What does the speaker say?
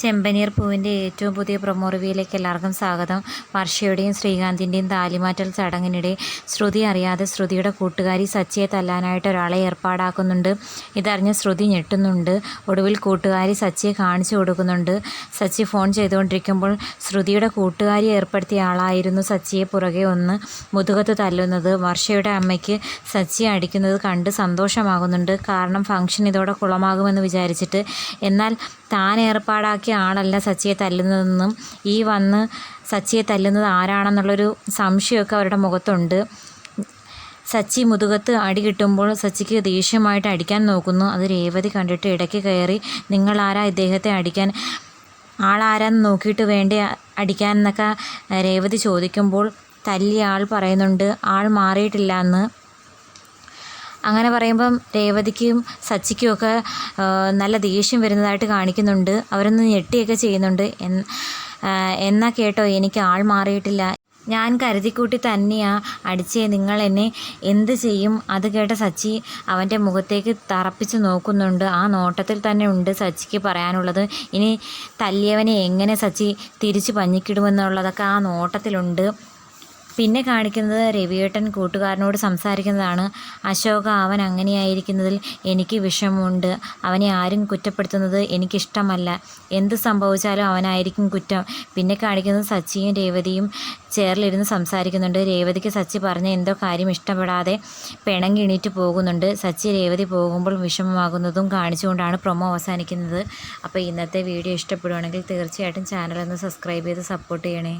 ചെമ്പനീർ പൂവിൻ്റെ ഏറ്റവും പുതിയ പ്രൊമോ റിവ്യൂയിലേക്ക് എല്ലാവർക്കും സ്വാഗതം. വർഷയുടെയും ശ്രീകാന്തിൻ്റെയും താലിമാറ്റൽ ചടങ്ങിനിടെ ശ്രുതി അറിയാതെ ശ്രുതിയുടെ കൂട്ടുകാരി സച്ചിയെ തല്ലാനായിട്ട് ഒരാളെ ഏർപ്പാടാക്കുന്നുണ്ട്. ഇതറിഞ്ഞ് ശ്രുതി ഞെട്ടുന്നുണ്ട്. ഒടുവിൽ കൂട്ടുകാരി സച്ചിയെ കാണിച്ചു കൊടുക്കുന്നുണ്ട്. സച്ചി ഫോൺ ചെയ്തുകൊണ്ടിരിക്കുമ്പോൾ ശ്രുതിയുടെ കൂട്ടുകാരി ഏർപ്പെടുത്തിയ ആളായിരുന്നു സച്ചിയെ പുറകെ ഒന്ന് മുതുകത്ത് തല്ലുന്നത്. വർഷയുടെ അമ്മയ്ക്ക് സച്ചിയെ അടിക്കുന്നത് കണ്ട് സന്തോഷമാകുന്നുണ്ട്. കാരണം ഫംഗ്ഷൻ ഇതോടെ കുളമാകുമെന്ന് വിചാരിച്ചിട്ട്. എന്നാൽ താൻ ഏർപ്പാടാക്കിയ ആളല്ല സച്ചിയെ തല്ലുന്നതെന്നും ഈ വന്ന് സച്ചിയെ തല്ലുന്നത് ആരാണെന്നുള്ളൊരു സംശയമൊക്കെ അവരുടെ മുഖത്തുണ്ട്. സച്ചി മുതുകത്ത് അടി കിട്ടുമ്പോൾ സച്ചിക്ക് ദേഷ്യമായിട്ട് അടിക്കാൻ നോക്കുന്നു. അത് രേവതി കണ്ടിട്ട് ഇടയ്ക്ക് കയറി നിങ്ങളാരാ ഇദ്ദേഹത്തെ അടിക്കാൻ, ആളാരാന്ന് നോക്കിയിട്ട് വേണ്ടേ അടിക്കാൻ എന്നൊക്കെ രേവതി ചോദിക്കുമ്പോൾ തല്ലിയ ആൾ പറയുന്നുണ്ട് ആൾ മാറിയിട്ടില്ല എന്ന്. അങ്ങനെ പറയുമ്പം രേവതിക്കും സച്ചിക്കുമൊക്കെ നല്ല ദേഷ്യം വരുന്നതായിട്ട് കാണിക്കുന്നുണ്ട്. അവരൊന്ന് ഞെട്ടിയൊക്കെ ചെയ്യുന്നുണ്ട്. എന്നാ കേട്ടോ, എനിക്ക് ആൾ മാറിയിട്ടില്ല, ഞാൻ കരുതിക്കൂട്ടി തന്നെയാ അടിച്ചേ, നിങ്ങൾ എന്നെ എന്ത് ചെയ്യും? അത് കേട്ട സച്ചി അവൻ്റെ മുഖത്തേക്ക് തറപ്പിച്ച് നോക്കുന്നുണ്ട്. ആ നോട്ടത്തിൽ തന്നെ ഉണ്ട് സച്ചിക്ക് പറയാനുള്ളത്. ഇനി തല്ലിയവനെ എങ്ങനെ സച്ചി തിരിച്ച് പഞ്ഞിക്കിടുമെന്നുള്ളതൊക്കെ ആ നോട്ടത്തിലുണ്ട്. പിന്നെ കാണിക്കുന്നത് രവിയേട്ടൻ കൂട്ടുകാരനോട് സംസാരിക്കുന്നതാണ്. അശോക, അവൻ അങ്ങനെയായിരിക്കുന്നതിൽ എനിക്ക് വിഷമമുണ്ട്. അവനെ ആരും കുറ്റപ്പെടുത്തുന്നത് എനിക്കിഷ്ടമല്ല. എന്ത് സംഭവിച്ചാലും അവനായിരിക്കും കുറ്റം. പിന്നെ കാണിക്കുന്നത് സച്ചിയും രേവതിയും ചേർന്നിരുന്ന് സംസാരിക്കുന്നുണ്ട്. രേവതിക്ക് സച്ചി പറഞ്ഞ എന്തോ കാര്യം ഇഷ്ടപ്പെടാതെ പിണങ്ങി എണീറ്റ് പോകുന്നുണ്ട്. സച്ചി രേവതി പോകുമ്പോൾ വിഷമമാകുന്നതും കാണിച്ചുകൊണ്ടാണ് പ്രൊമോ അവസാനിക്കുന്നത്. അപ്പോൾ ഇന്നത്തെ വീഡിയോ ഇഷ്ടപ്പെടുവാണെങ്കിൽ തീർച്ചയായിട്ടും ചാനൽ ഒന്ന് സബ്സ്ക്രൈബ് ചെയ്ത് സപ്പോർട്ട് ചെയ്യണേ.